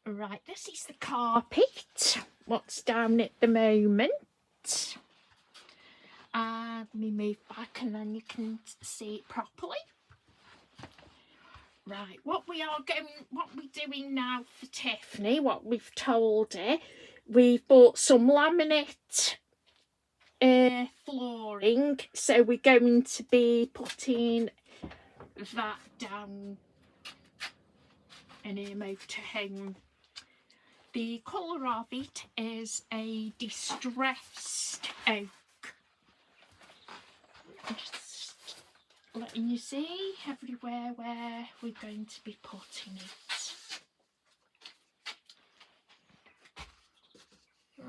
Right, this is the carpet, what's down at the moment. Let me move back and then you can see it properly. Right, what we're doing now for Tiffany, what we've told her, we've bought some laminate flooring, so we're going to be putting that down in her motorhome. The colour of it is a distressed oak. Just letting you see everywhere where we're going to be putting it.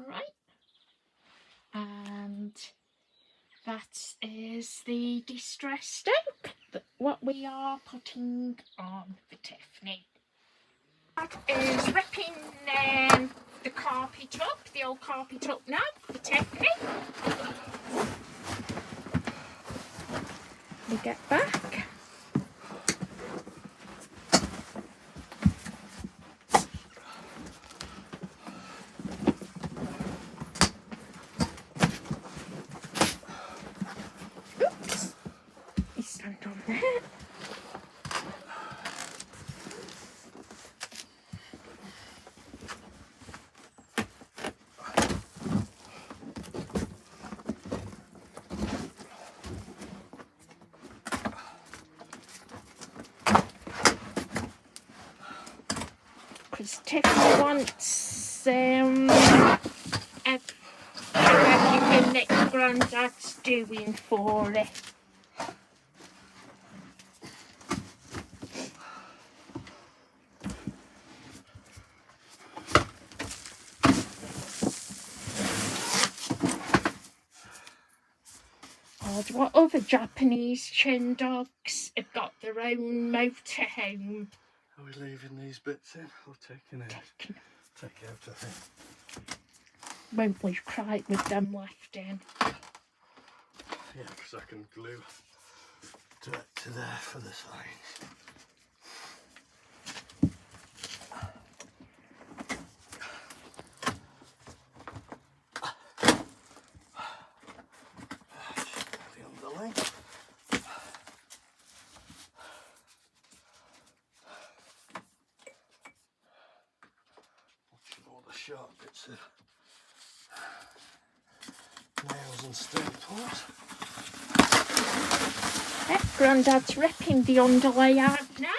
Right, and that is the distressed oak, what we are putting on for Tiffany. That is ripping the carpet up, the old carpet up now for Tiffany. We get back. Oops, you stand on there. Because Tiffany wants everything that Grandad's doing for it. What other Japanese chin dogs have got their own motorhome? Are we leaving these bits in or taking it? Take it out, I think. Won't we cry with them left in? Yeah, because I can glue direct to there for the signs. The underlay. All the sharp bits of nails and staples. Grandad's ripping the underlay out now.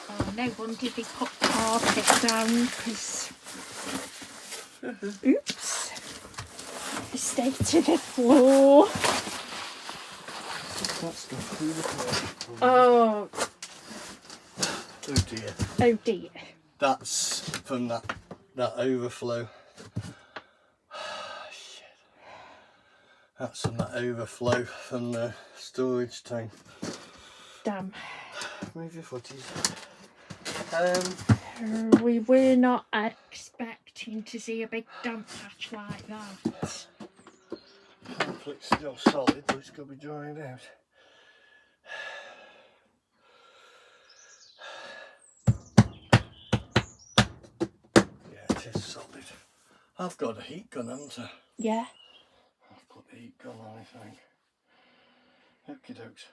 Oh, no wonder they put carpet down, because oops, the state of the floor. That's gone through the floor. Oh. Oh dear. Oh dear. That's from that overflow. Shit. That's from that overflow from the storage tank. Damn. Move your footies. We were not expecting to see a big damp patch like that. Hopefully it's still solid, but it's got to be drying out. Yeah, it is solid. I've got a heat gun, haven't I? Yeah. I've put the heat gun on, I think. Okie dokes.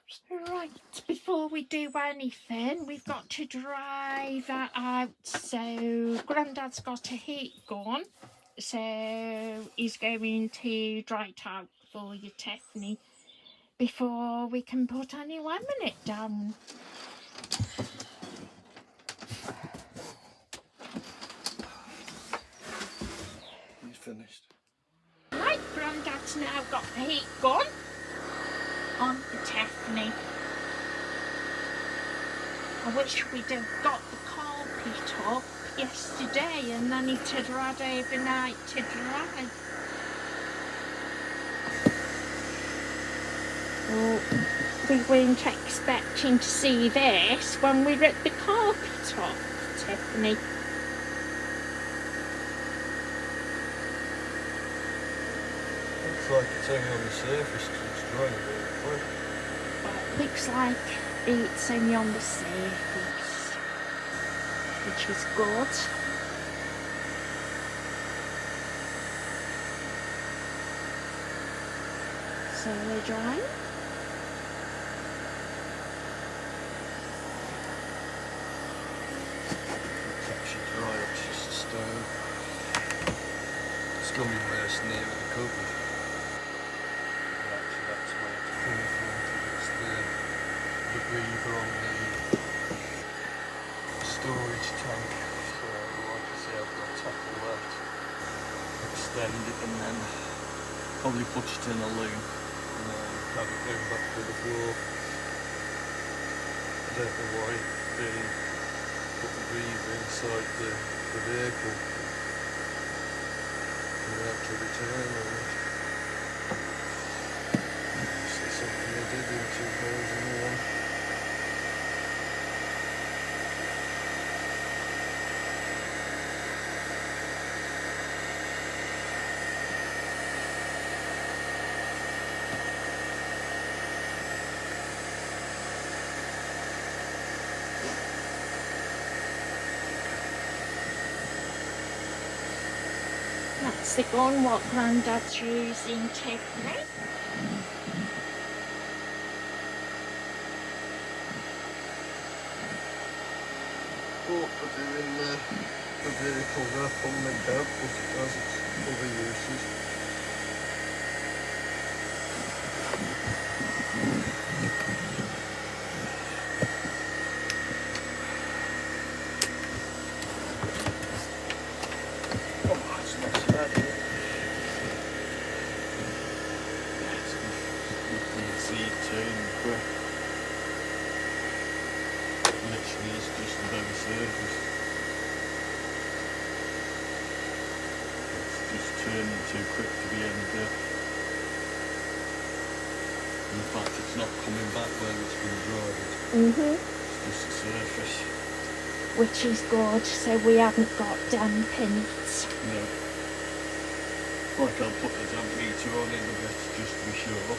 Right, before we do anything, we've got to dry that out. So Grandad's got a heat gun, so he's going to dry it out for you, Tiffany, before we can put any laminate down. He's finished. Right, Grandad's now got the heat gun on for Tiffany. I wish we'd have got the carpet up yesterday and then it had had overnight to dry. Oh, we weren't expecting to see this when we ripped the carpet off, Tiffany. Looks like it's only on the surface, it's drying a bit quick. Looks like it's only on the surface, which is good. So they're drying. It's actually dry, it's just a stone. It's going to be worse near the cupboard. Actually, that's where it's coming from. It's the breather on the storage tank. So, like I say, I've got to tackle that, extend it, and then probably put it in a loom, and then have it going back to the floor. I don't know why they put the breather inside the vehicle without to return on it. It's something they did in 2001. That's the gun what Grandad's using, Tiffany. But for doing the vehicle wrap on the cab, but it has its other uses. Oh, it's not so bad, is it? Yeah, you can see it turning quick. Literally is just above the surface. It's just turning too quick to be any good. And the fact it's not coming back where it's been dried. It's just the surface. Which is good, so we haven't got damp in it. No. Like I'll put the damp meter on in a bit just to be sure.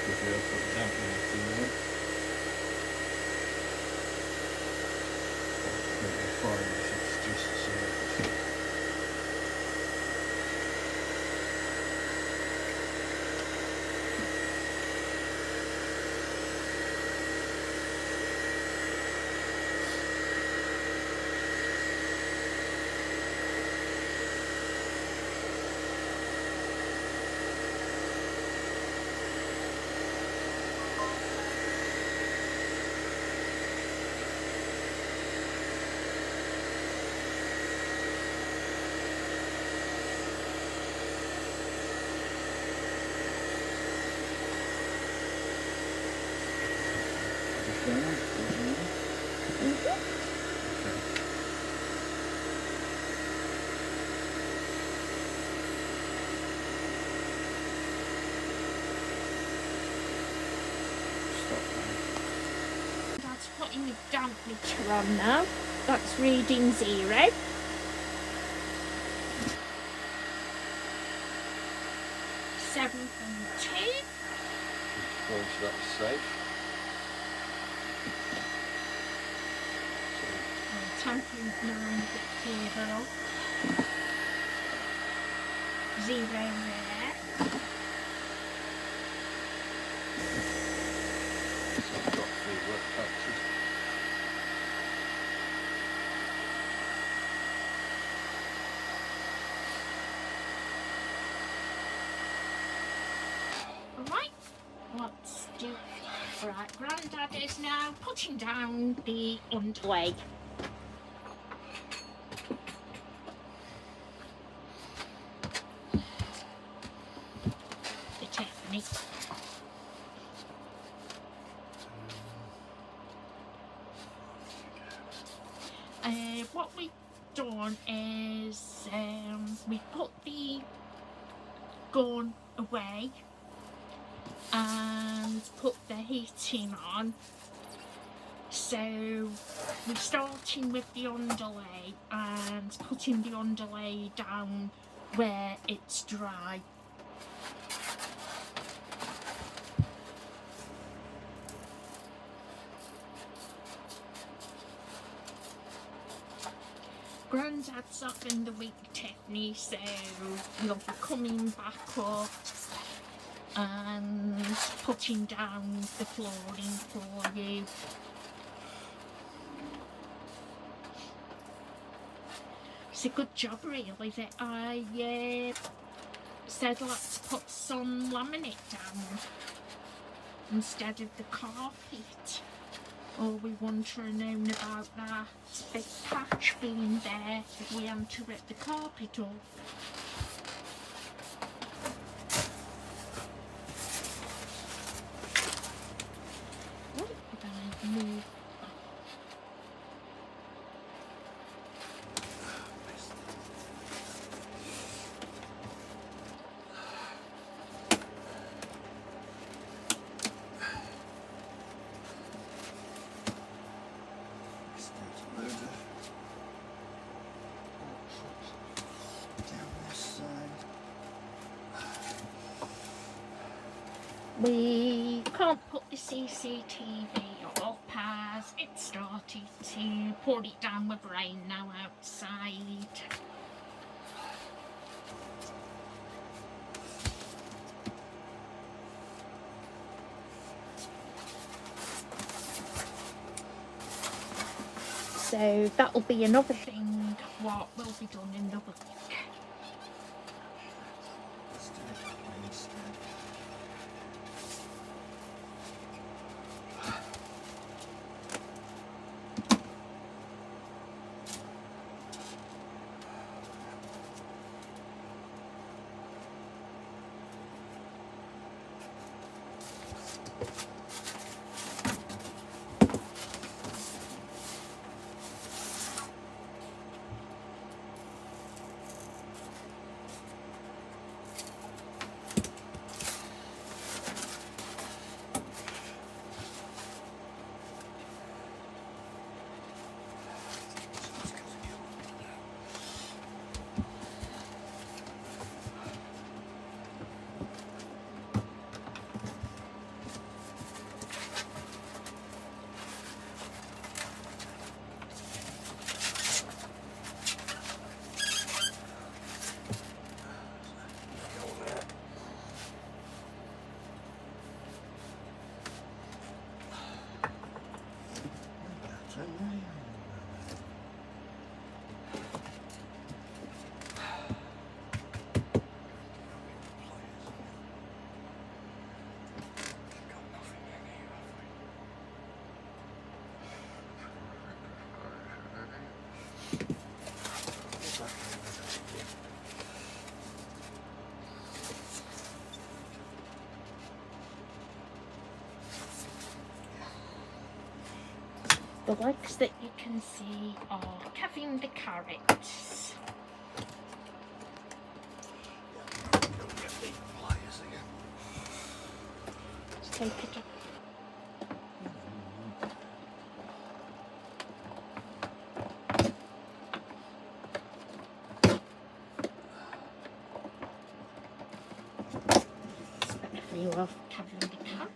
Because we have put the damp meter in there. But you'll find that it's just the surface. That's putting the damp meter on now. That's reading 0. 7.2. Going to that safe. 10.9 a bit further up. 0 there. So I've got 3 wet patches. Right, let's do it. Right, Grandad is now putting down the underlay. The Tiffany. What we've done is we put the gun away and put the heating on. So we're starting with the underlay and putting the underlay down where it's dry. Grandad's off in the week, Tiffany, so we'll be coming back up and putting down the flooring for you. It's a good job really that I said let's put some laminate down instead of the carpet. Or we wouldn't have known about that big patch being there if we hadn't to rip the carpet up. What did I move? We can't put the CCTV up as it started to pour it down with rain now outside. So that'll be another thing what will be done in the week. The legs that you can see are Kevin the carrots. Let's take it up. Spit a few off Kevin the carrot.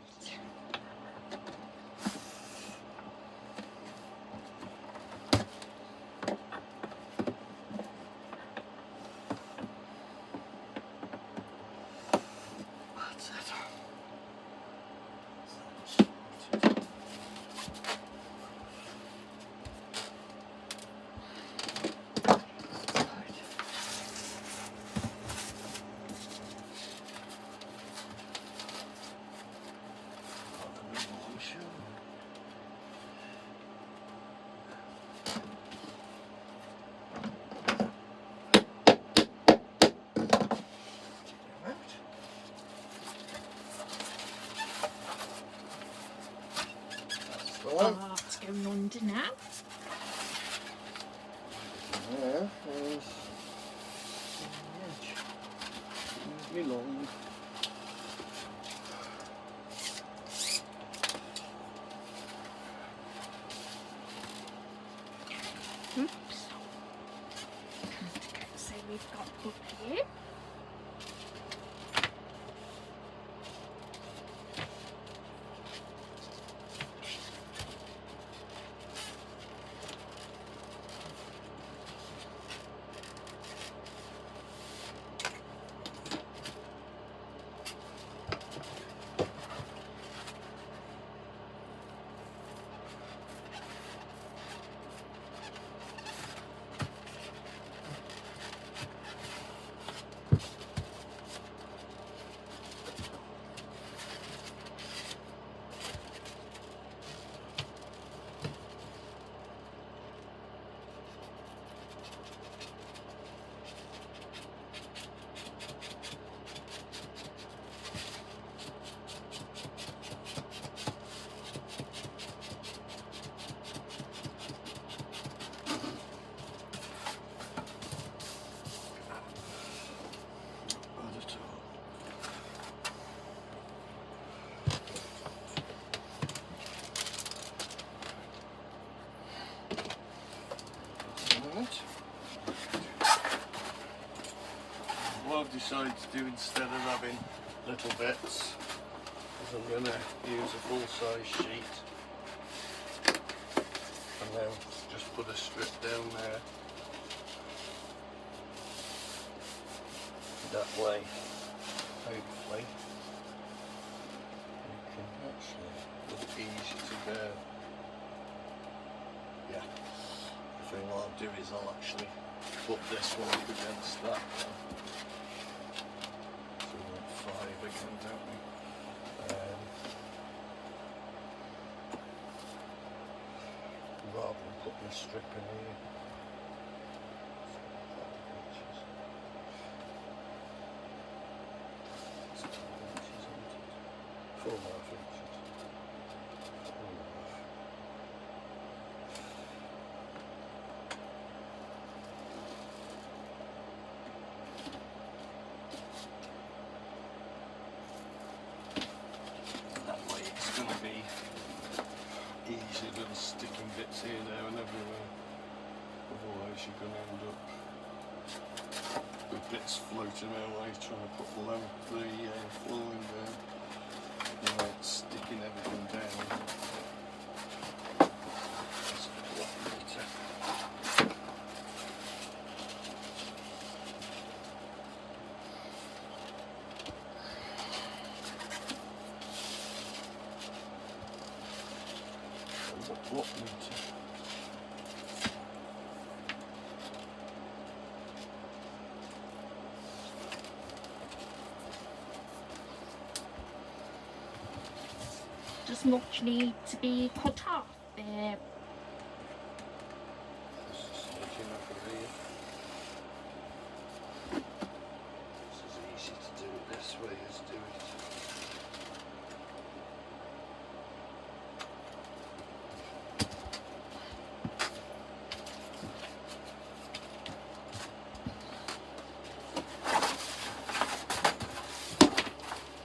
Oh, it's going under now. Yeah, there's the edge. Me long. Oops. So we've got book here. What I've decided to do instead of having little bits is I'm going to use a full-size sheet and then just put a strip down there. That way, hopefully, you can actually, it's easy to bear. Yeah, the thing what I'll do is I'll actually put this one up against that one. So we want 5 again, don't we? Rather than putting a strip in here. 4.5 inches. That way it's going to be easier than sticking bits here, there and everywhere. Otherwise you're going to end up with bits floating around while you're trying to put the flooring down. Like sticking everything down. That's a lot neater. A lot neater. Does much need to be cut off there? This is sneaking up of here. It's as easy to do it this way as do it.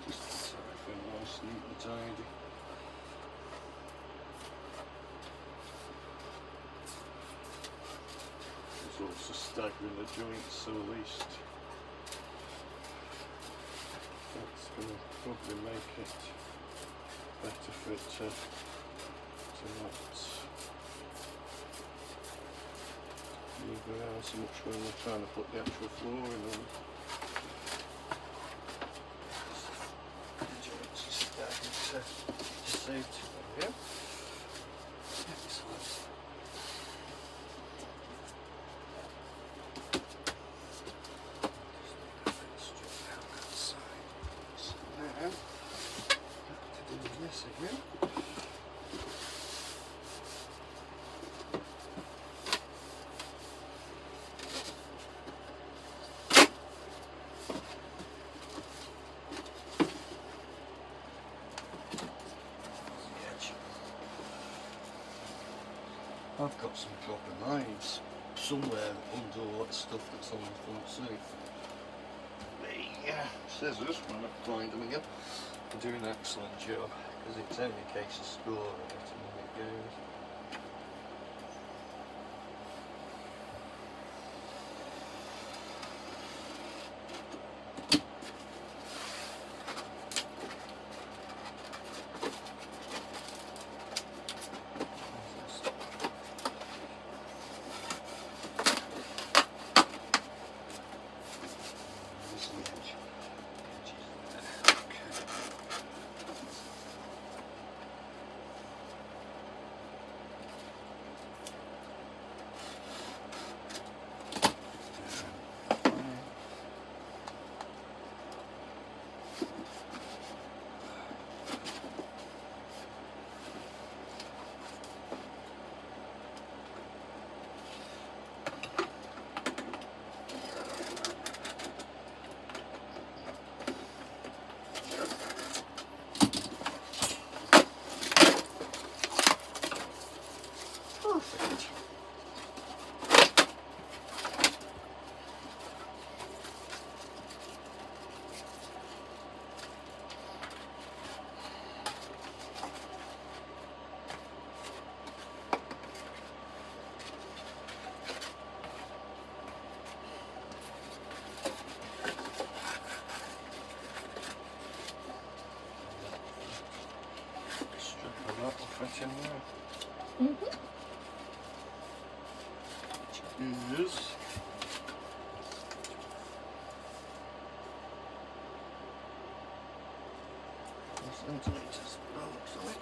Just so everything nice, neat and tidy. Also staggering the joints, so at least that's going to probably make it better for it to not move around so much when we're trying to put the actual flooring on. The joints are staggered to save time, yeah? Excellent. This again. I've got some proper knives somewhere under all that stuff that's on the front seat. The scissors, when I find them again, do an excellent job because it's only a case of scoring it and then it goes. Perfect. Strip of that will fit in there. Which is centimetres by the looks of it.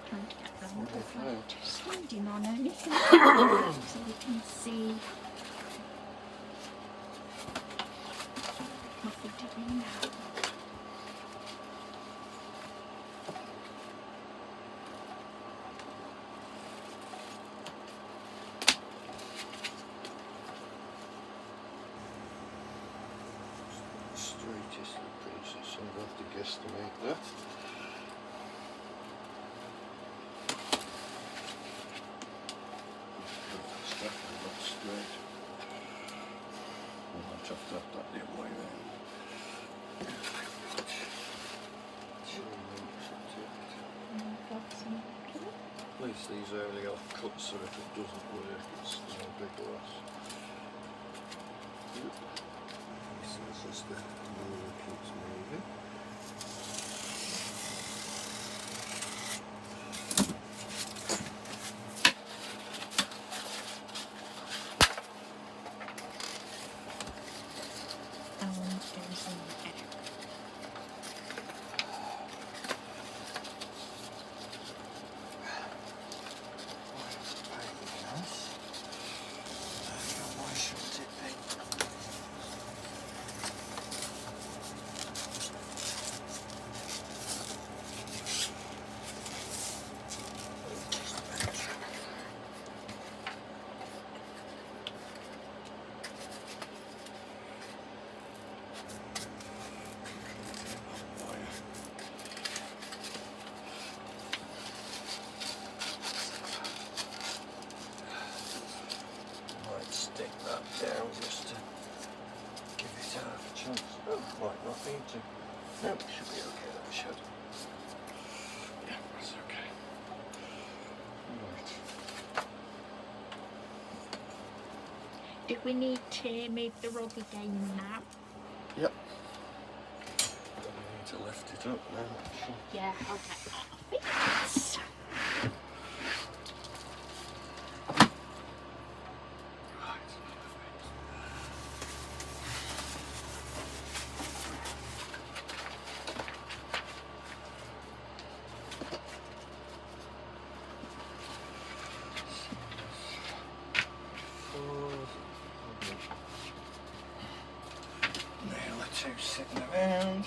Trying to get them without standing on anything so we can see what we're doing now. Straightest of pieces, so I'll have to guesstimate that. That's definitely not straight. I'll have to have that the other way around. At least these are only off cut, so if it doesn't work, it's no big loss. So it's just the motor keeps moving. And goes in there. Why shouldn't it be? Might stick that down just to give it half a chance. Oh, might not need to. No, it should be okay, that should. Yeah, that's okay. Right. Do we need to move the rug again now? Yep. Then we need to lift it up now, actually. Yeah, I'll get that off it. Nail or two sitting around.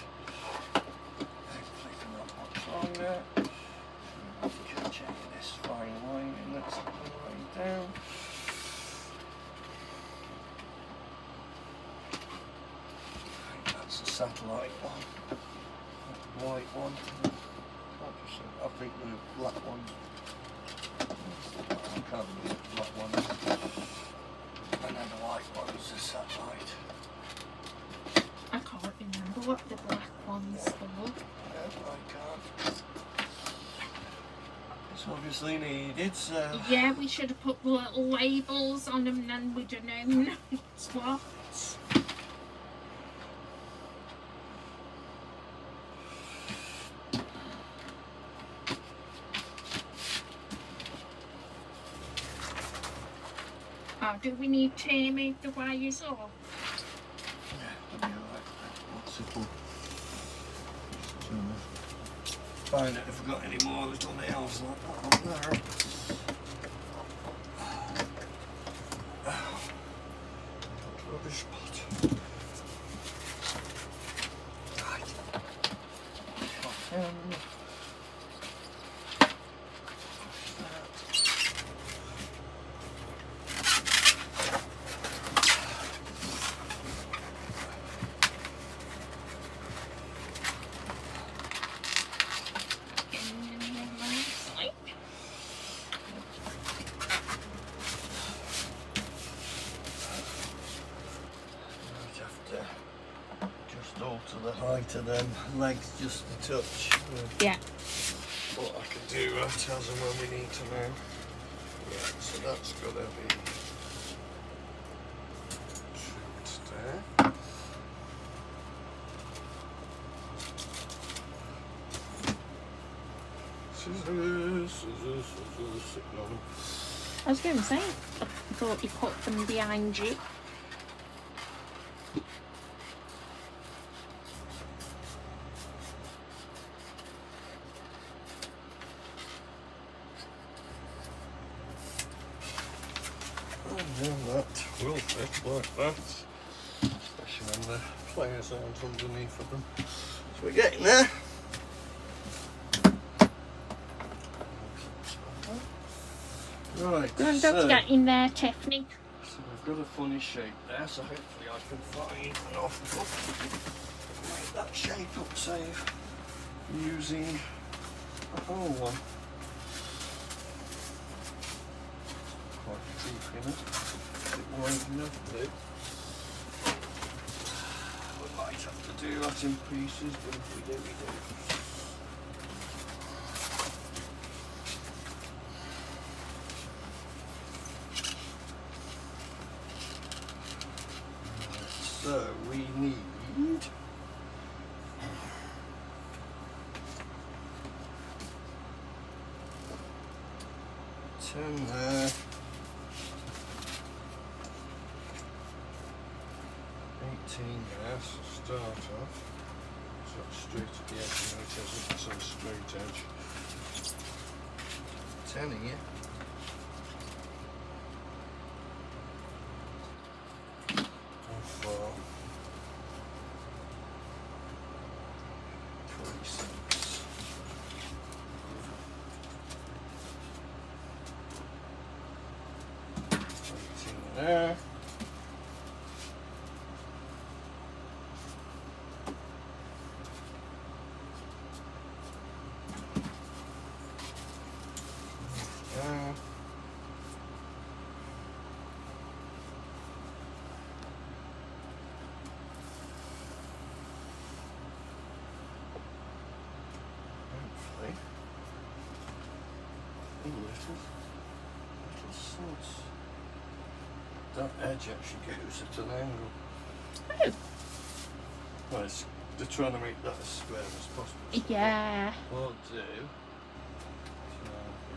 Hopefully they're not much longer. Checking this fine line and that's all the way down. I think that's the satellite one. That white one. I think the black one. I can't remember the black one. And then the white one's the satellite. I can't remember what the black ones were. No, I can't. It's obviously needed, so. Yeah, we should have put the little labels on them and then we'd have known what's what. Oh, do we need to move the wires up? Yeah, that'll be alright. That's simple. Find out if we've got any more little nails like that on there. Rubbish spot. Right. tighter than legs just a touch. Yeah. But I can do that as and when we need to now. Right, so that's got to be trimmed there. Scissors, sitting on them. I was going to say, I thought you put them behind you. And then that will fit like that, especially when the players aren't underneath of them. So we're getting there. Right, Grandad's getting there, Tiffany. so we've got a funny shape there, so hopefully I can find an off-cut to make that shape up, save using a whole one. Quite deep in it, is it wide enough to do? We might have to do that in pieces, but if we do, we do. So we need 10 there, 18 there, so start off, so it's straight at the edge, you know, it isn't, it's on a straight edge, 10 here, and 4, 26. There. There. Hopefully, a little sods. That edge actually goes at an angle. Oh. Well, they're trying to make that as square as possible. So Yeah. what I'll do, so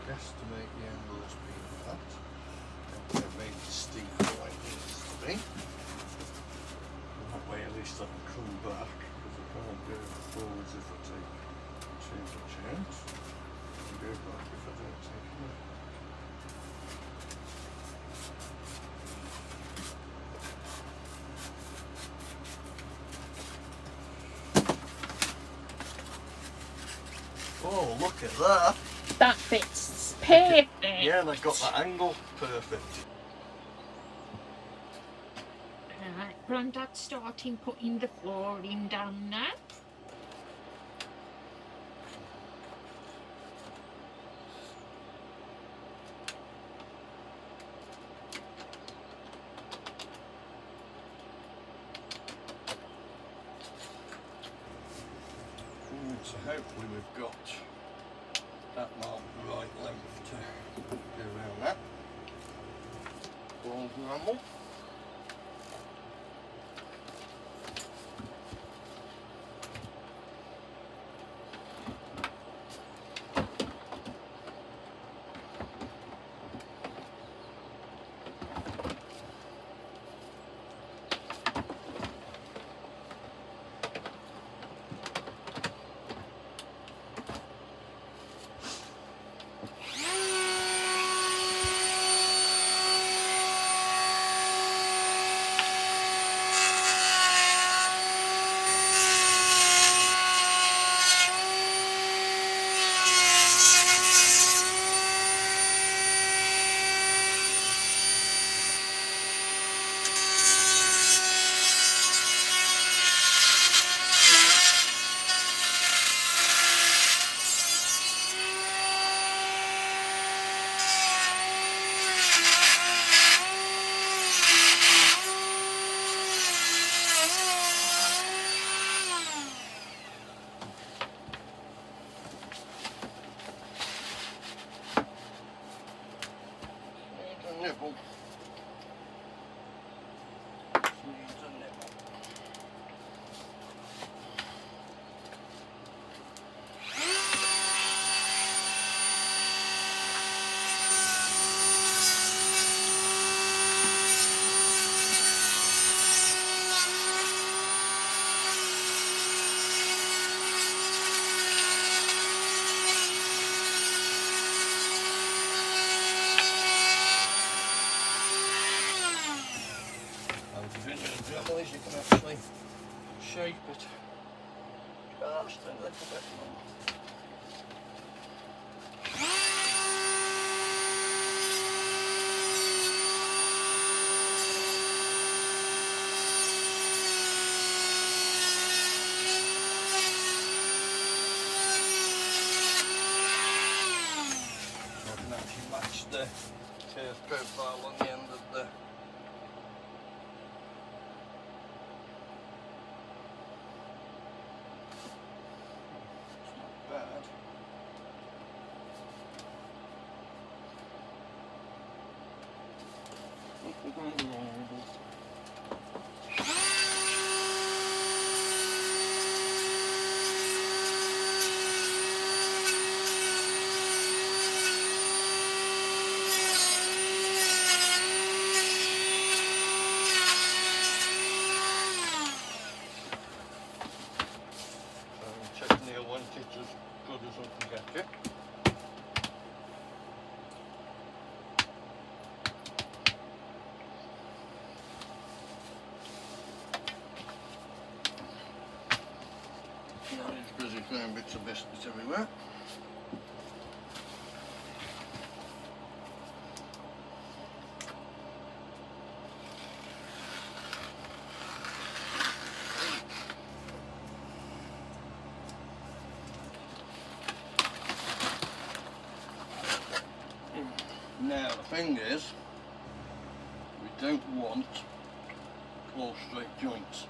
guesstimate the angle as being that, and make it steeper like it needs to be. And that way at least I can come back, because I can't go forwards if I take too much out. I can go back if I don't take enough. Oh, look at that! That fits perfect. Yeah, they've got that angle perfect. Right, Grandad's starting putting the flooring down now. So hopefully we've got that mark the right length to go around that. Ball grumble. actually shape it just a little bit more. So I can actually match the curve profile on the end of the bad. Check nail one, it's as good as I can get it. Now he's busy throwing bits of biscuits everywhere. Now the thing is, we don't want all straight joints.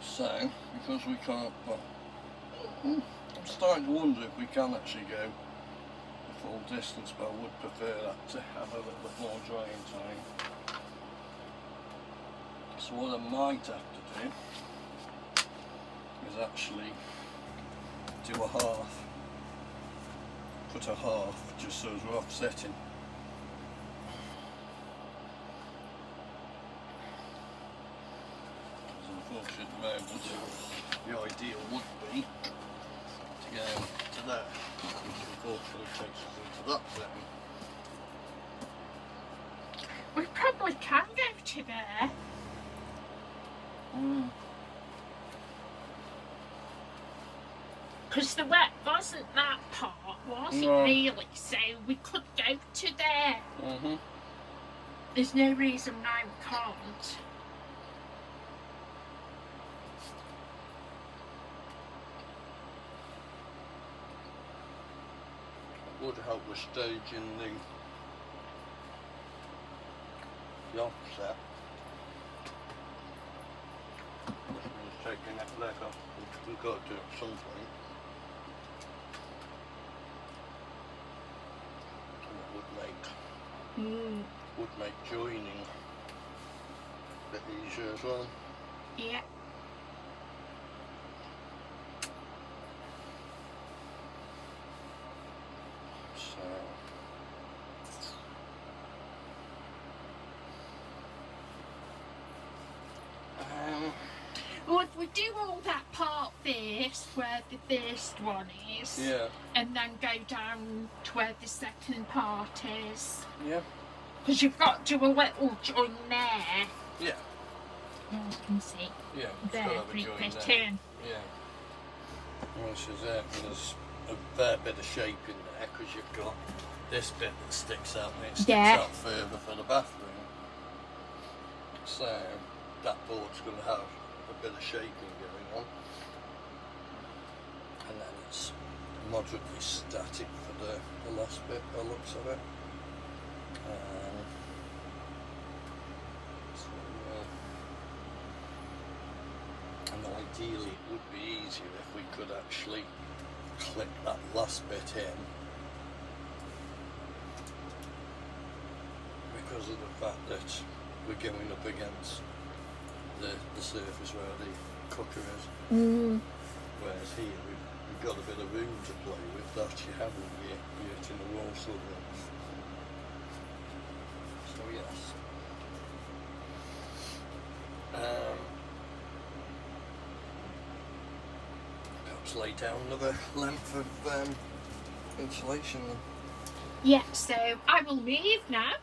So, because we can't, well, I'm starting to wonder if we can actually go the full distance, but I would prefer that to have a little bit more drying time. So what I might have to do is actually do a half. Put a half just so as we're offsetting. Because unfortunately at the moment the ideal would be to go to that, which unfortunately takes us into that zone. We probably can go to there. Because the wet wasn't that part, was it really? So we could go to there. There's no reason why we can't. It would help with staging the offset. Just taking that leg off, which we've got to do at some point. Would make joining a bit easier as well. Yeah. So well, if we do all that part first, where the first one is, yeah, and then go down to where the second part is. Yeah. Because you've got to do a little join there. Yeah. You can see. Yeah. There, bit in. Yeah. Well, this is it. There's a fair bit of shape in there because you've got this bit that sticks out and it sticks out further for the bathroom. So that board's going to have a bit of shaping going on. And then it's moderately static for the last bit, the looks of it. So, and ideally it would be easier if we could actually clip that last bit in, because of the fact that we're going up against the surface where the cooker is. Whereas here we've got a bit of room to play with that you haven't yet in the wall surface. So yes. Perhaps lay down another length of insulation then. Yeah, so I will leave now.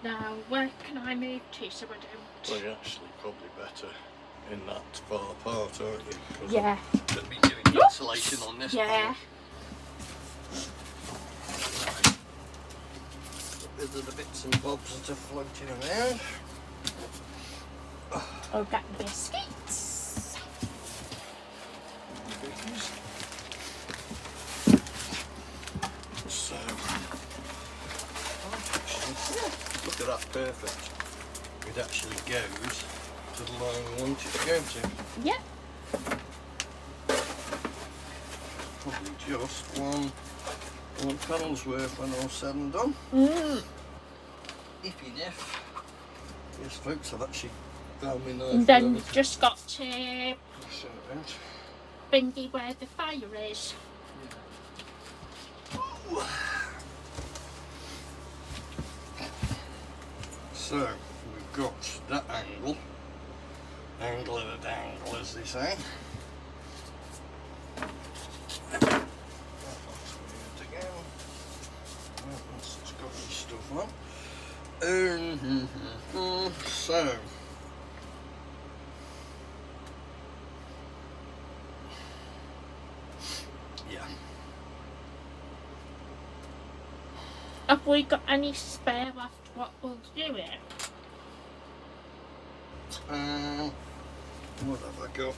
Now, where can I move to so I don't... Well, you're actually probably better in that far apart, aren't you? 'Cause Yeah. I'm going to be doing the insulation on this Yeah. panel. These are the bits and bobs that are floating around. I'll get biscuits. So, look at that, perfect. It actually goes to the line we want it to go to. Yep. Probably just one panel's worth when all's said and done. Iffy diff. Yes folks, I've actually found me knife. And then you've just got to Out. thingy where the fire is. So we've got that angle of a dangle as they say. That looks weird again. It's got any stuff on. So yeah. Have we got any spare left? What we'll do it? What have I got?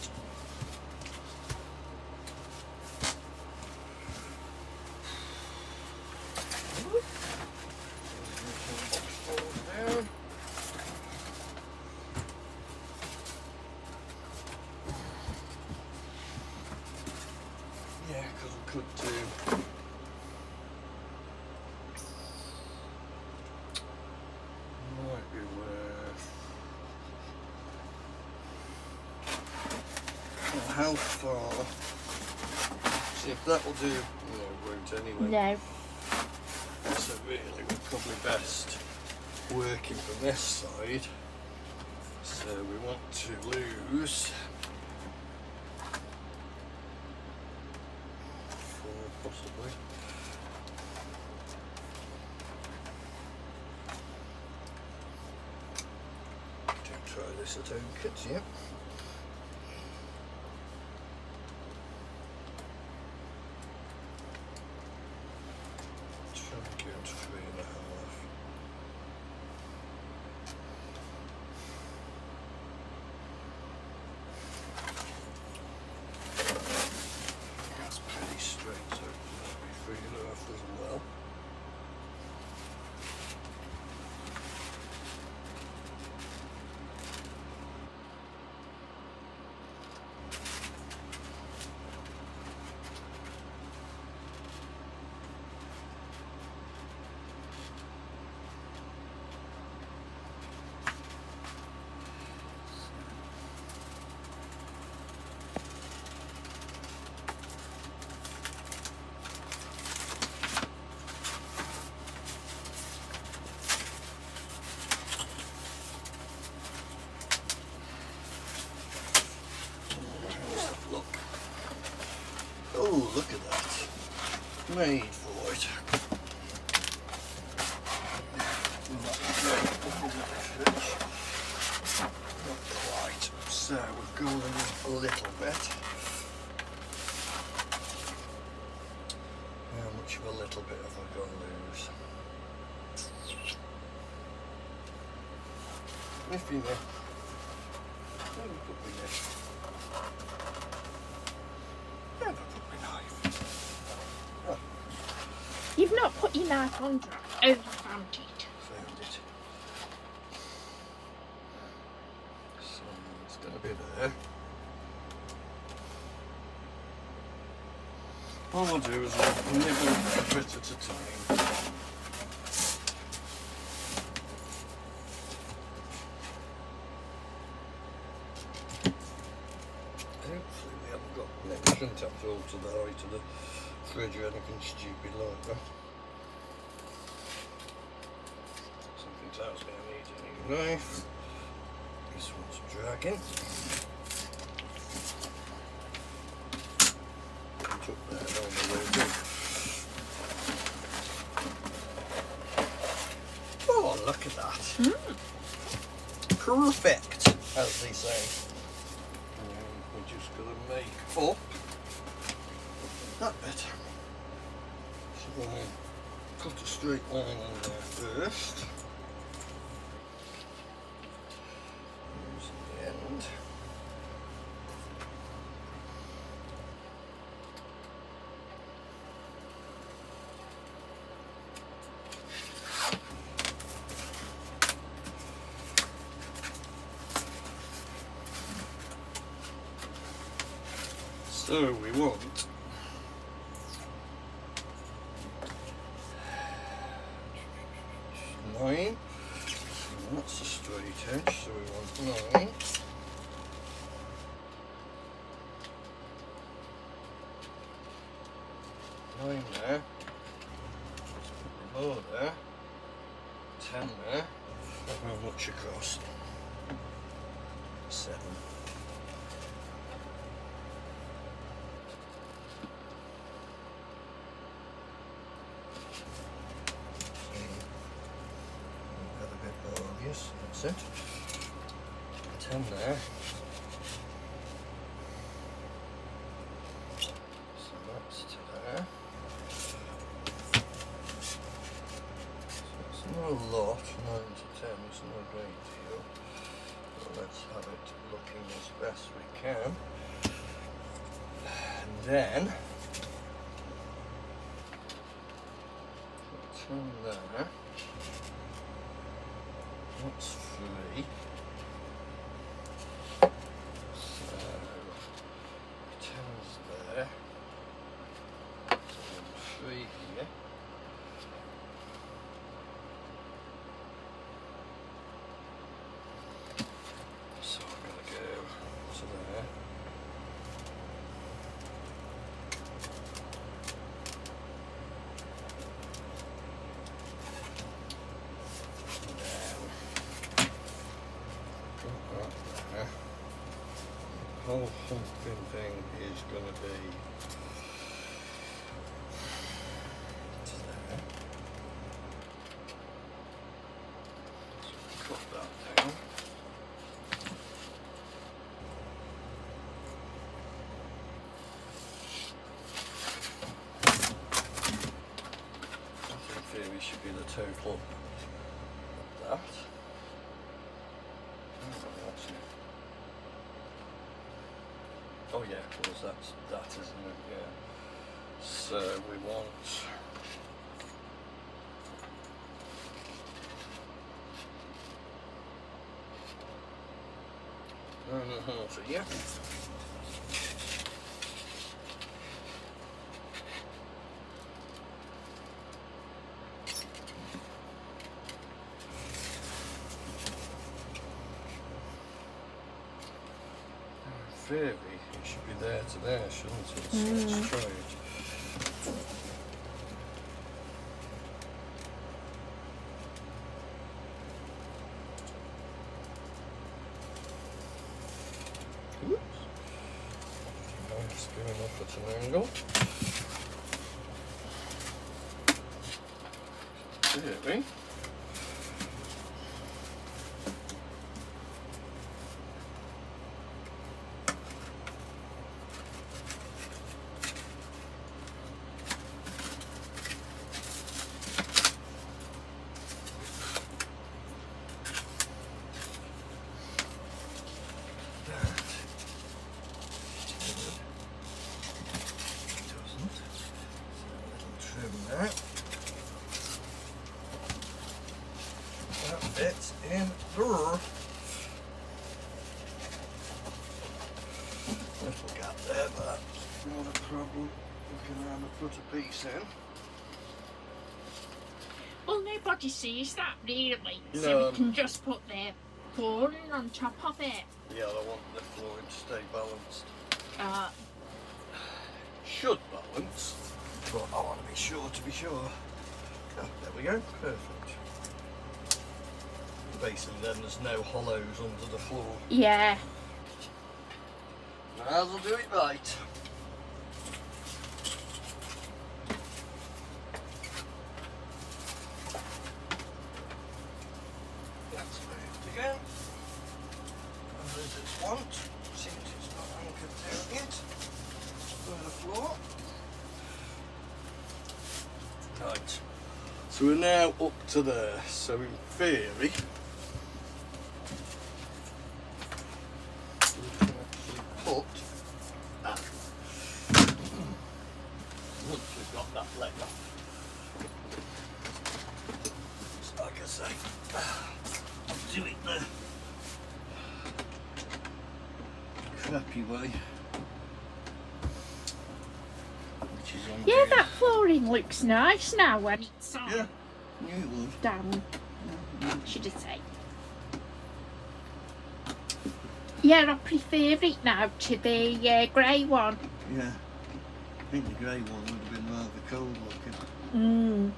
Yeah, because we could do. Might be worth. Well, how far? See if that will do. No, it won't anyway. No. So really, we're probably best working from this side. So we want to lose 4 possibly. Don't try this at home, kids, yeah? Try and go to 3.5. That's pretty straight, so it must be 3.5 as well. Look. Oh, look at that. Made for it. Not quite. So we've gone a little bit. How much of a little bit have I got to lose? If you know. Where have I put my knife? Where have I put my knife? Oh, You've not put your knife on dry. Oh, you found it. found it. So it's going to be there. All we'll do is we'll nibble a bit at a time. Hopefully we haven't got next contact all to the height of the fridge or anything stupid like that. Something else going to need a new knife. This one's dragging. Took that on the way through. Oh, look at that. Perfect, as they say. And we're just going to make up that bit. So cut a straight line in there first. Using the end. So we want 9, and that's a straight edge, so we want 9. Nine there, let's put below there, 10 there, how much across? 7. That's it. 10 there. So that's to there. So it's not a lot, 9 to 10 is not a great deal. But let's have it looking as best we can. And then 10 there. That's 3. So 10's there. So 3 here. So I'm going to go to there. The whole humping thing is going to be to there. So cut that down. That in theory should be the total of that. Oh yeah, of course, that's that, isn't it? Yeah. So we want 9.5 here. In theory, it should be there to there, shouldn't it? So let's try it. Oops. Nice, going off at an angle. There we. It's in there. Little gap there, but not a problem. We can put a piece in. Well, nobody sees that really, No. so we can just put their flooring on top of it. Yeah, I want the flooring to stay balanced. Should balance, but I want to be sure to be sure. Oh, there we go, perfect. Basically then there's no hollows under the floor. Yeah. Might as well do it right. floor. Right. So we're now up to there. So in theory, we can actually put that. Once we've got that leg off. So like I say, I'll do it the crappy way. Which is on Yeah, the, that flooring looks nice now when it's on. yeah, knew it would. Down, should I say. Yeah, I prefer it now to the grey one. Yeah, I think the grey one would have been rather cold looking. Mm.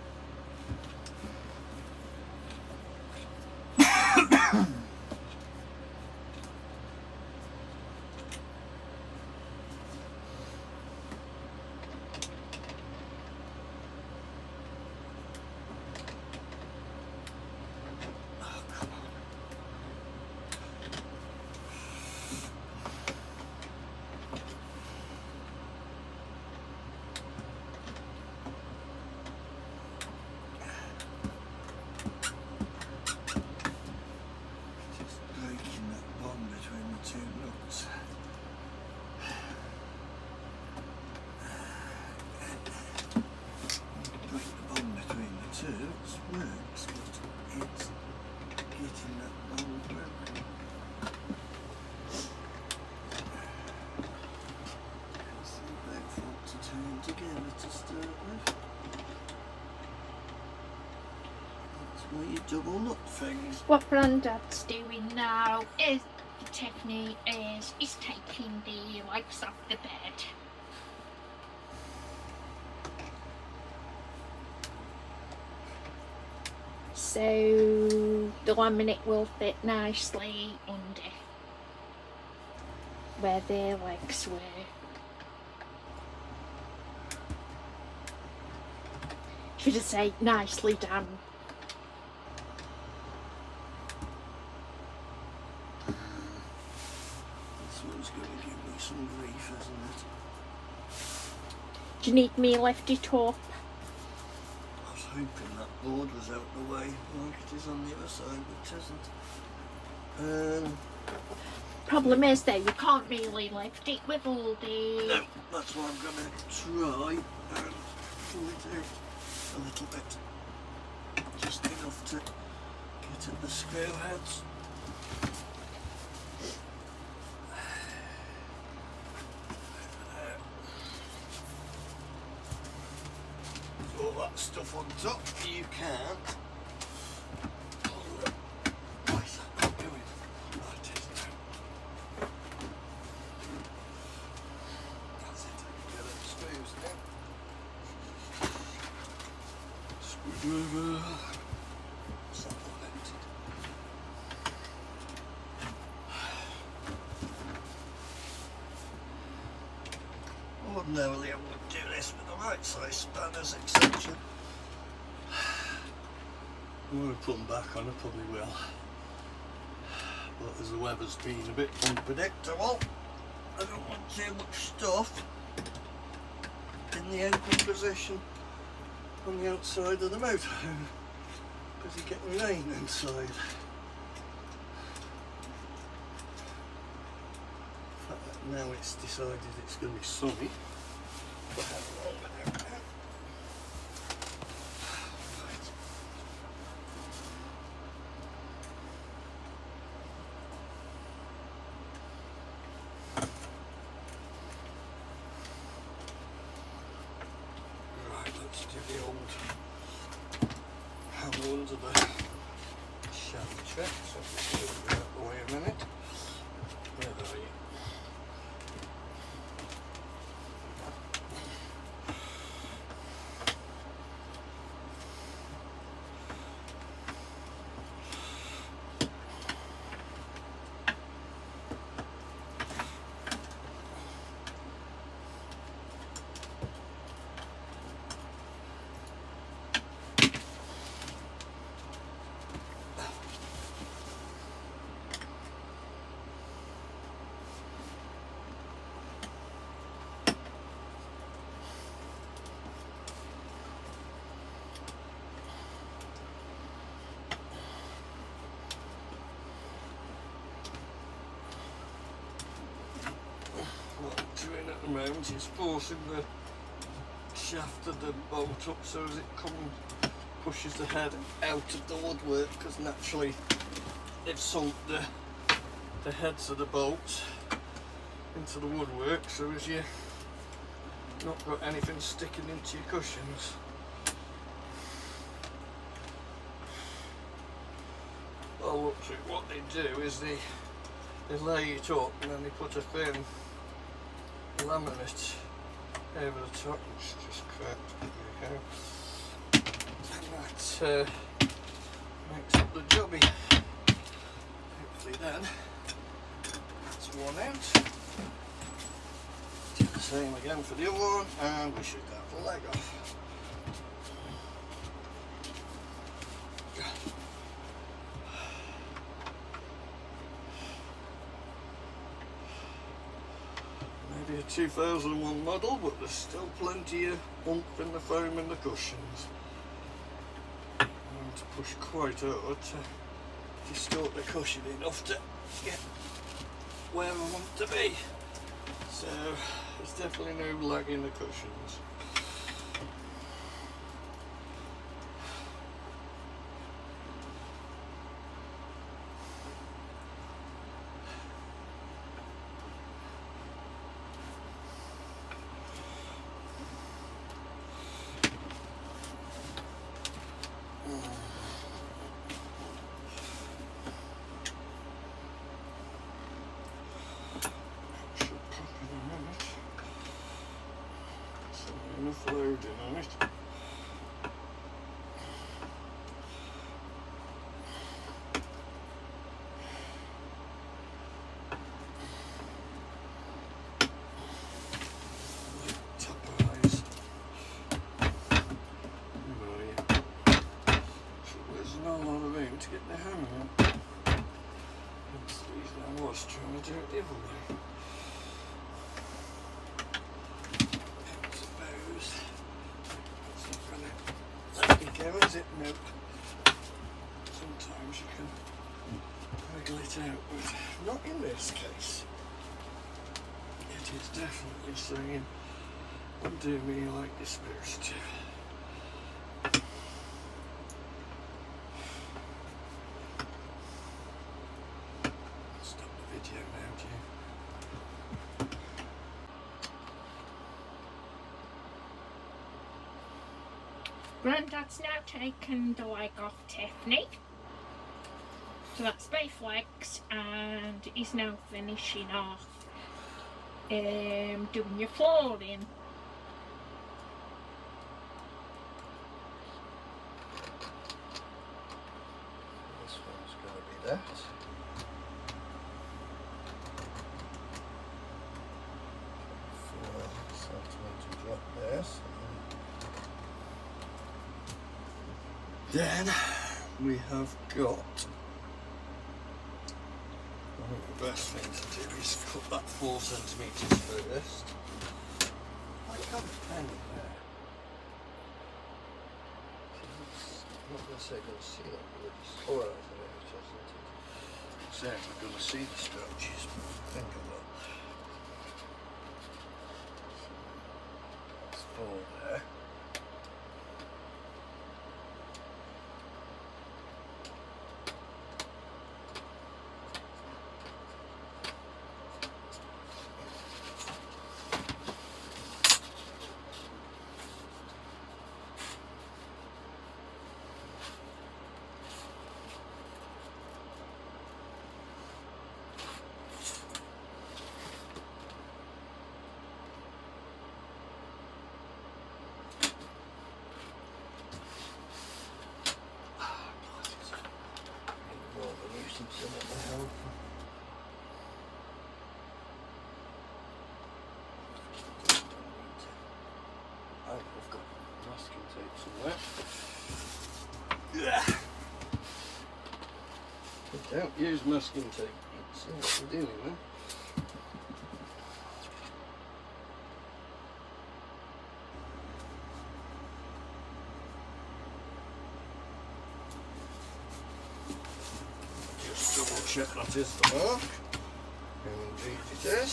Just breaking that bond between the two nuts. Break the bond between the two, it works, but it's getting that bond broken. It's about fault to turn together to start with. That's why you double nut things. What Grandad's doing now is, Tiffany is taking the legs off the bed. So the laminate will fit nicely under where their legs were. Should I say nicely down? This one's going to give me some grief, isn't it? Do you need me to lift it up? I was hoping that board was out the way like it is on the other side, but it isn't. Problem is though, you can't really lift it with all the... No, that's what I'm going to try and pull it out a little bit. Just enough to get at the screw heads. All that stuff on top, you can't. Why is that not going? Oh, it is now. That's it. Get the screws now. Screwdriver. Is that one empty? Ordinarily I would do this with the right size spanners, etc. I'm going to put them back on, I probably will. But as the weather's been a bit unpredictable, I don't want too much stuff in the open position on the outside of the motorhome because you're getting rain inside. In fact, now it's decided it's going to be sunny. But how long without that? Right. Right, let's do the old hammer under the shank check. So just move that away a minute. Where are you? mount is forcing the shaft of the bolt up so as it pushes the head out of the woodwork, because naturally they've sunk the heads of the bolts into the woodwork so as you've not got anything sticking into your cushions. Well, what they do is they lay it up and then they put a thin laminate over the top, which is just cracked. There you go. And that makes up the jobby. Hopefully then, that's one out. Do the same again for the other one, and we should have the leg off. Maybe a 2001 model, but there's still plenty of oomph in the foam and the cushions. I want to push quite hard to distort the cushion enough to get where I want to be. So there's definitely no lag in the cushions. Enough loading on it. Top eyes. So there's not a lot of room to get the hammer out. That's the reason I was trying to do it the other way. Is it? Nope. Sometimes you can wiggle it out, but not in this case. It is definitely saying, undo me like you're supposed to. Stop the video now, Jim. Grandad's now taken the leg off Tiffani. So that's both legs, and he's now finishing off doing your flooring. This one's going to be that. 4 centimetre drop there. So then we have got, I think the best thing to do is cut that 4 centimetres first. I have a pen there. I'm not going to say I'm going to see that, but it's alright, isn't it? I'm going to see the scratches, but I think I will. That's 4 there. I've got masking tape somewhere. Yeah. Don't use masking tape. See what we're dealing with. Just double check that is the mark. And indeed it is.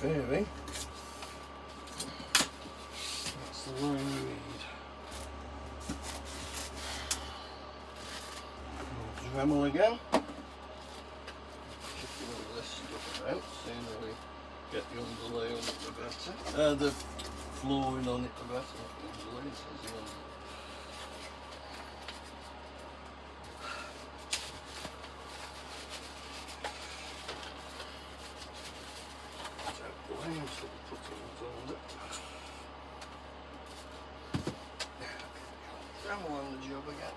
theory, that's the line you need. Dremel again. Checking all this stuff out, seeing that we get the underlay on it the better. The flooring on it the better, not the underlay, it says the underlay. So we'll put it on it. Dremel on the job again.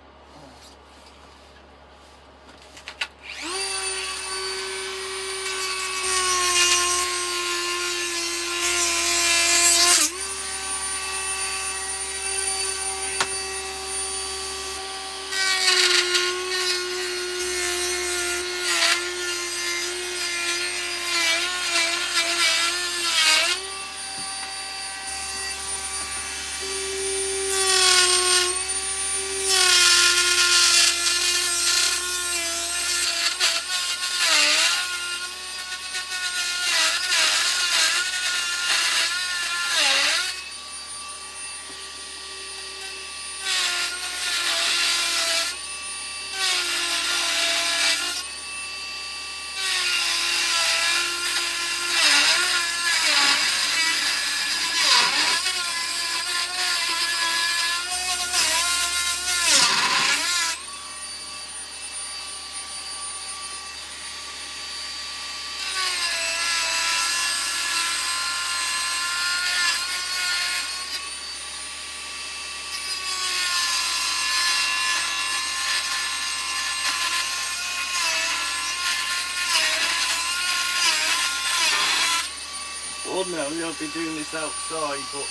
Ordinarily I'd be doing this outside, but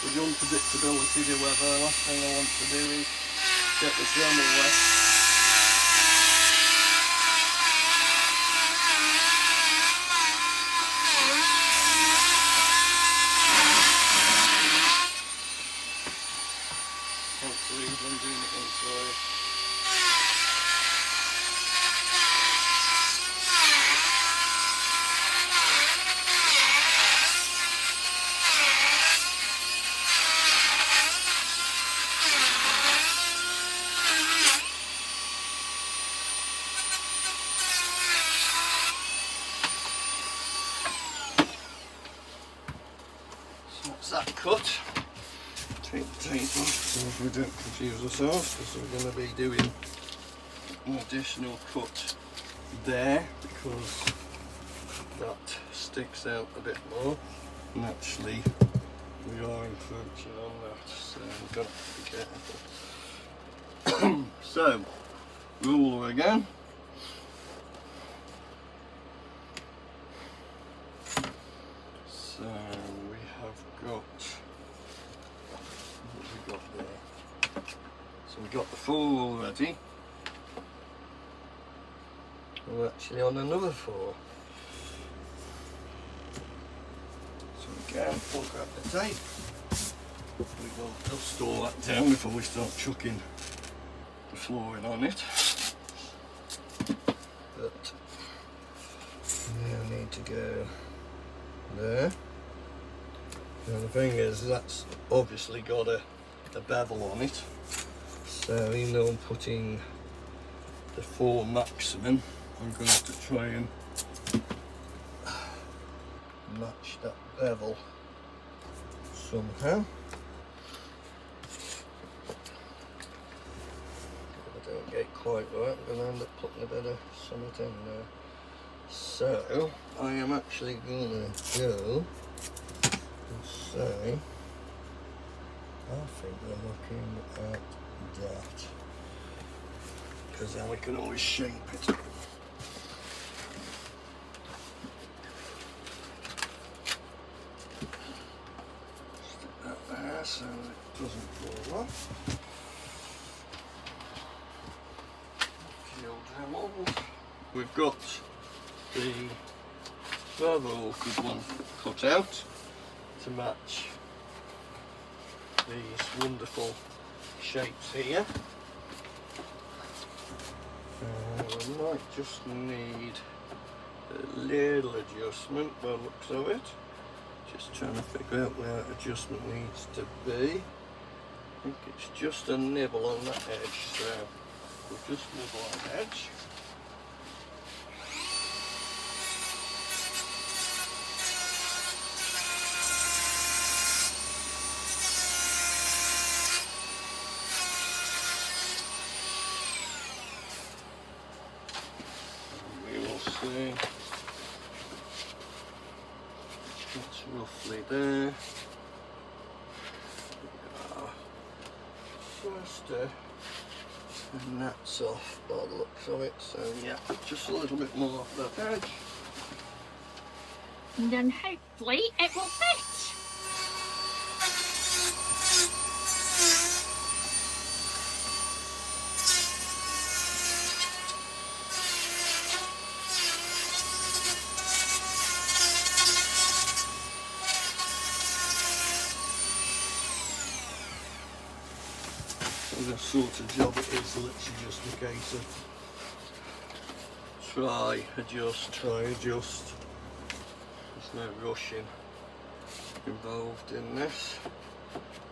with the unpredictability of the weather, the last thing I want to do is get the Dremel wet. Hence the reason I'm doing it inside. That's that cut. Take the tape off so we don't confuse ourselves, because we're going to be doing an additional cut there because that sticks out a bit more, and actually we are encroaching on that, so we've got to be careful. So, ruler again. So we have got, what have we got there? So we've got the 4 already. We're actually on another 4. So again, we'll grab the tape. We will dust all that down before we start chucking the flooring on it. But now need to go there. Now the thing is, that's obviously got a bevel on it, so even though I'm putting the 4 maximum, I'm going to have to try and match that bevel somehow. If I don't get it quite right, I'm going to end up putting a bit of something in there. So I am actually going to go and say, I think we're looking at that, because then we can always shape it. Stick that there so it doesn't fall off. We've got the rather awkward one cut out to match these wonderful shapes here. We might just need a little adjustment by the looks of it. Just trying to figure out where that adjustment needs to be. I think it's just a nibble on that edge, so we'll just nibble on the edge. And we will see. That's roughly there. And that's off by the looks of it, so yeah, just a little bit more off that edge. And then hopefully it will fit. The sort of job it is literally just a case of try, adjust. There's no rushing involved in this.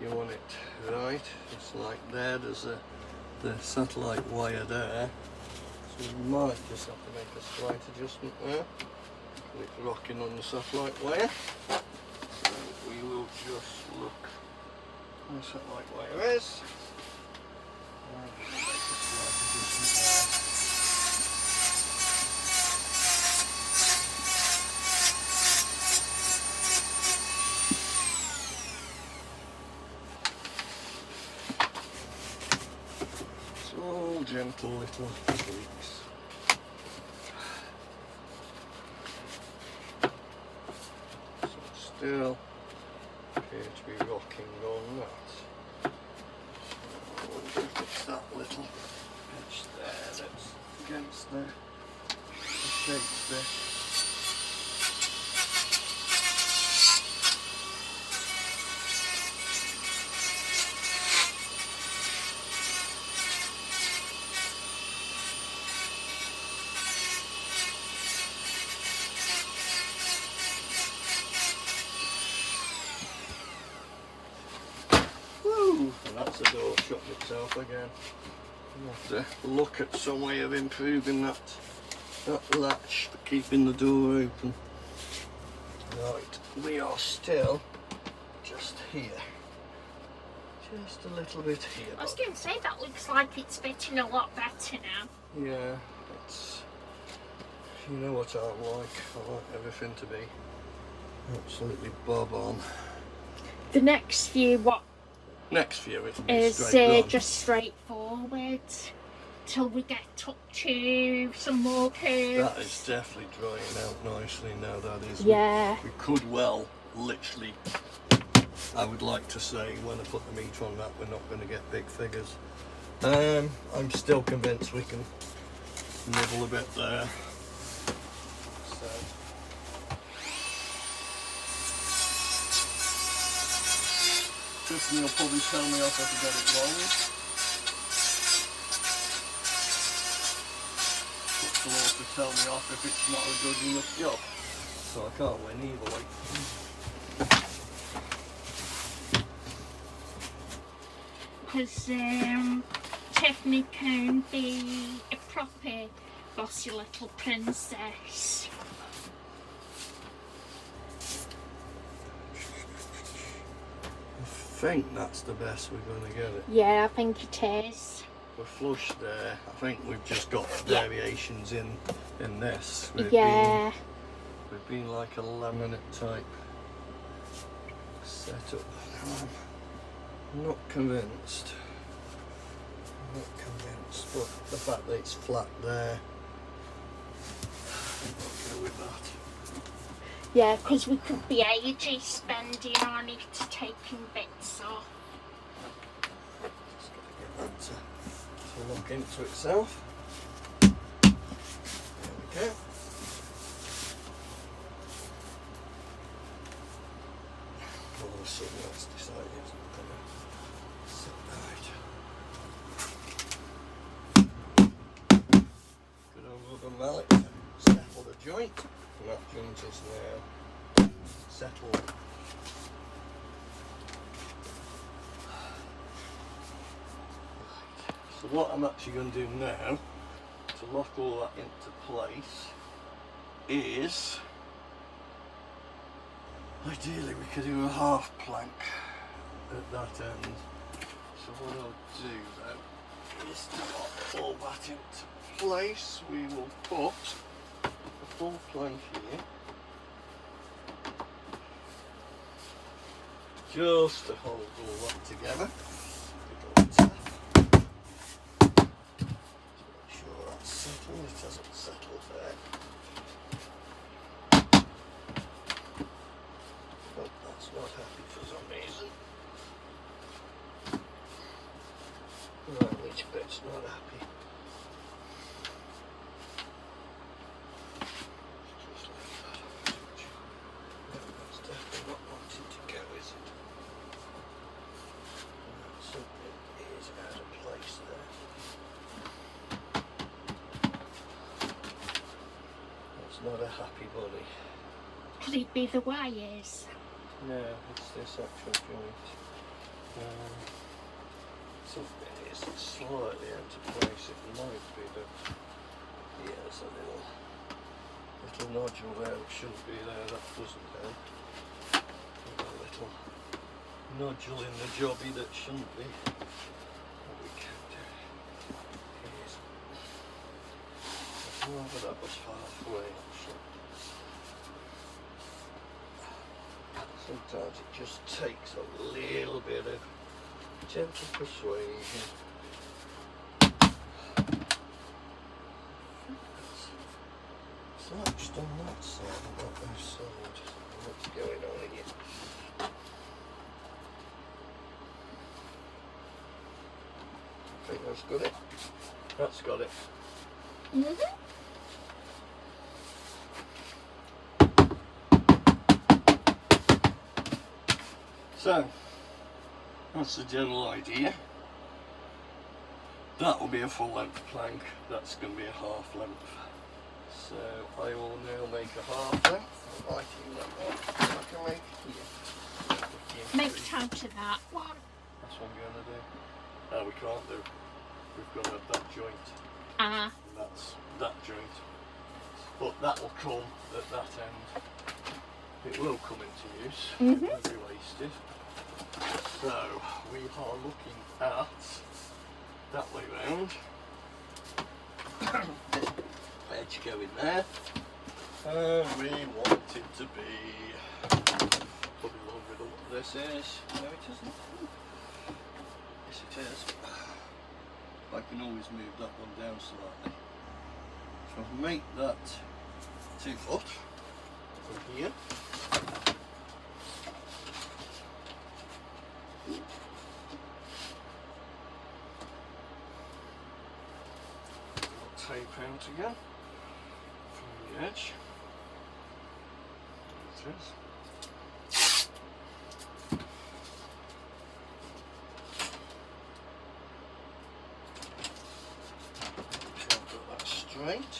You want it right. It's like there's the satellite wire there, so you might just have to make a slight adjustment there. It's rocking on the satellite wire. So we will just look where the satellite wire is. It's all gentle little tweaks. So still appear to be rocking on that. I wonder if it's that little edge there that's against the shape bit. Woo! And that's the door shutting itself again. I'll have to look at some way of improving that latch for keeping the door open. Right, we are still just here. Just a little bit here. I was going to say that looks like it's fitting a lot better now. Yeah, it's, you know what I'm like. I like everything to be absolutely bob on. The next few, Next view is straight just straightforward till we get up to some more curves. That is definitely drying out nicely now, that is. Yeah. We could well, literally, I would like to say, when I put the meter on that, we're not going to get big figures. I'm still convinced we can nibble a bit there. So. Tiffani will probably tell me off if I get it wrong. But she'll also tell me off if it's not a good enough job. So I can't win either way. Because Tiffani can be a proper bossy little princess. I think that's the best we're going to get it. Yeah, I think it is. We're flush there. I think we've just got variations in this. We've been like a laminate type setup. I'm not convinced. But the fact that it's flat there, I'll go with that. Yeah, because we could be ages spending on it, taking bits off. Just got to get that to lock into itself. There we go. All of a sudden that's decided it's not going to sit right. Good old rubber mallet to settle the joint. So what I'm actually going to do now to lock all that into place is, ideally we could do a half plank at that end. So what I'll do though is to lock all that into place. We will put a full plank here, just to hold all that together. Make sure that's settled. It hasn't settled there. Nope, that's not happy for some reason. Right, which bit's not happy? Just like that. No, that's definitely not wanting to go, is it? Something is out of place there. That's not a happy bunny. Could it be the wires? No, it's this actual joint. Something is slightly out of place. It might be that there's a little nodule there that shouldn't be there. That doesn't help. A little nodule in the jobby that shouldn't be. What we can do is, I'd rather that was halfway actually. Sometimes it just takes a little bit of gentle persuasion. Slouched on that side, not this side. What's going on here? I think that's got it. That's got it. So, that's the general idea. That will be a full length plank, that's going to be a half length. So I will now make a half length. I'm writing that one. I can make here. Make time to that one. That's what I'm going to do. No, we can't do. We've got to have that joint. Ah. And that's that joint. But that will come at that end. It will come into use. It won't be wasted. So we are looking at that way round. This edge going there, and we want it to be probably longer than what this is. No, it isn't. Yes, it is. I can always move that one down slightly. So I'll make that 2 foot from here. Tape out again from the edge. There it is. Try and put that straight.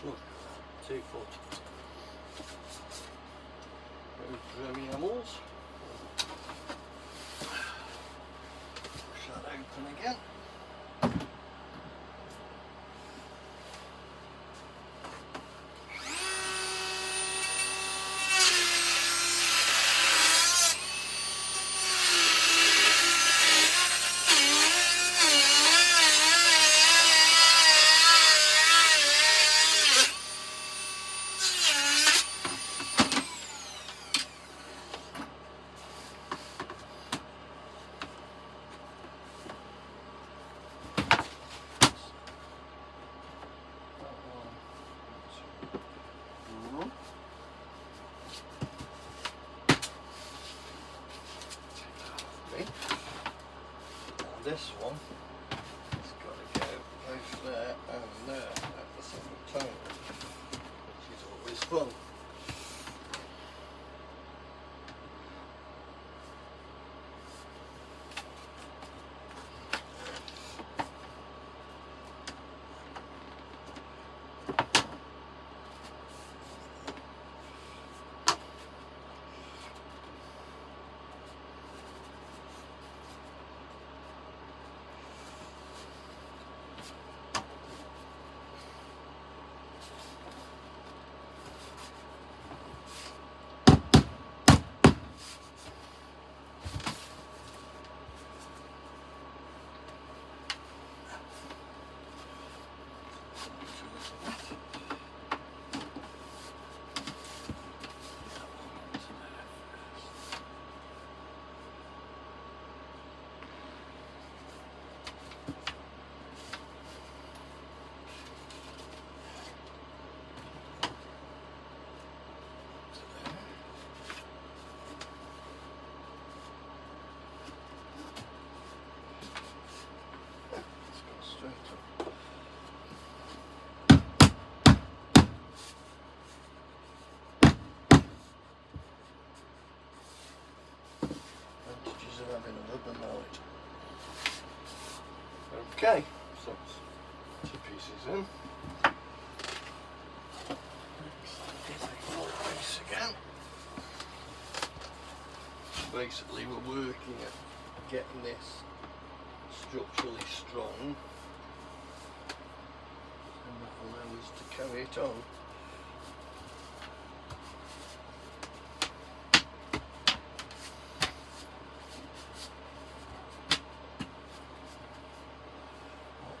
Look at that, 2 foot. Very animals. Open again. This one has got to go both there and there at the same time, which is always fun. Okay, so that's 2 pieces in. Next, a full piece again. Basically, we're working at getting this structurally strong, and that allows us to carry it on.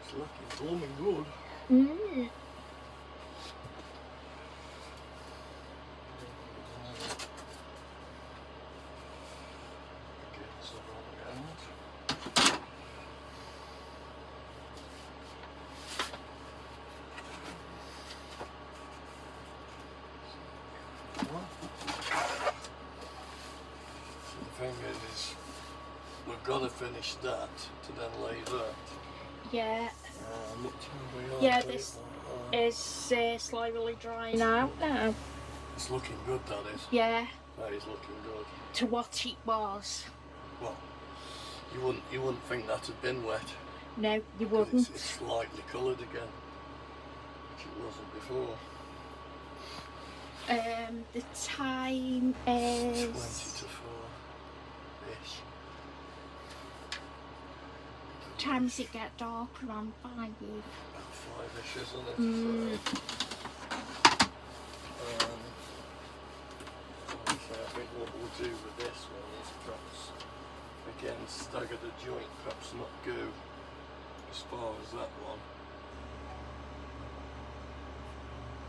It's looking blooming good. Mm. Against the wrong end. So the thing is we've got to finish that to then lay that. Yeah. What time are we on? Yeah, this is slightly drying out now. It's looking good, that is. Yeah. That is looking good. To what it was. Well, you wouldn't think that had been wet. No, you wouldn't. It's slightly coloured again, which it wasn't before. The time is 20 to 4-ish. Time does it get dark? Around 5? About 5-ish, isn't it? So I think what we'll do with this one is perhaps, again, stagger the joint, perhaps not go as far as that one.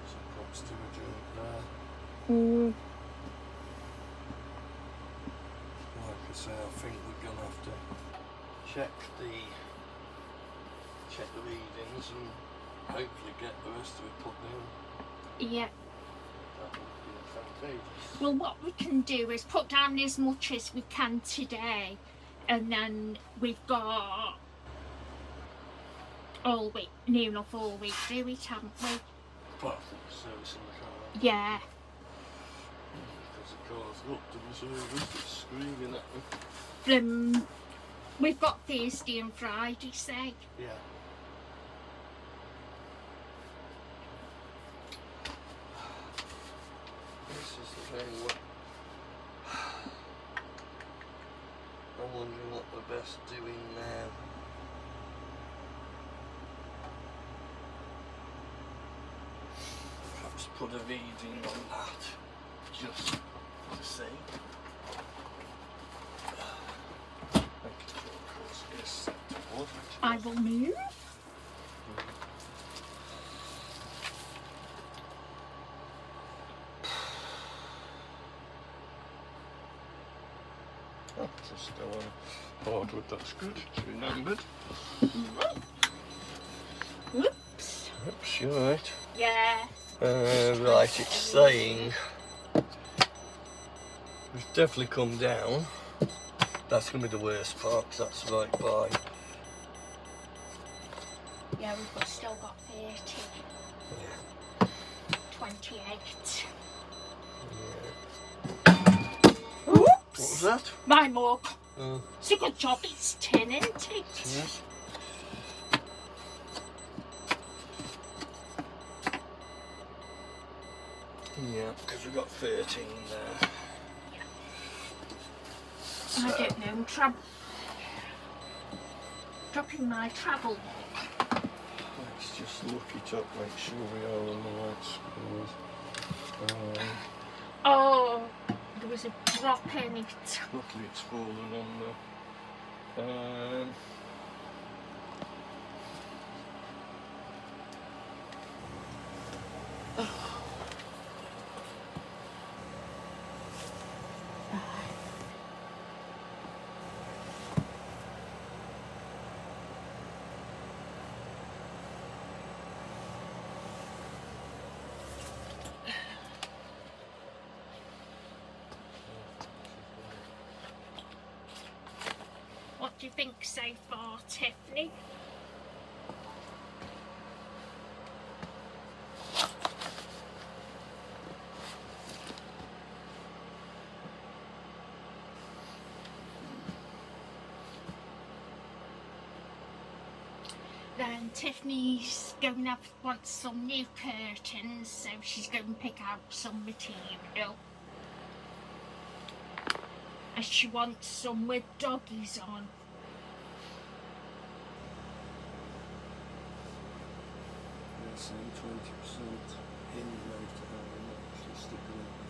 So perhaps do a joint there. Like I say, I think we're going to have to check the readings and hopefully get the rest of it put in. Yeah. That would be fantastic. Well, what we can do is put down as much as we can today, and then we've got all week, near enough all week, do we, haven't we? Apart from the service in the car. Yeah. Because the car's looked to be serviced, it's screaming at me. We've got Thursday and Friday, say. Yeah. This is the thing where I'm wondering what we're best doing now. Perhaps put a reading on that, just to see. I will move. Oh, just still on hardwood, that's good, it's remembered. Whoops. Oops, you're right. Yeah. Right, it's saying we've definitely come down. That's going to be the worst part, 'cause that's right by. Yeah, we've still got 30. Yeah. 28. Yeah. What Oops. was that? My mug. Oh, It's a good job it's tin, isn't it? yes. Yeah, because we've got 13 there. So, I don't know, dropping my travel mug. let's just look it up, make sure we are on the right scores. Oh, there was a drop in it. Luckily it's fallen on the. What do you think so far, Tiffany? And Tiffany's going to want some new curtains, so she's going to pick out some material. And she wants some with doggies on. They're saying 20% in later, actually sticking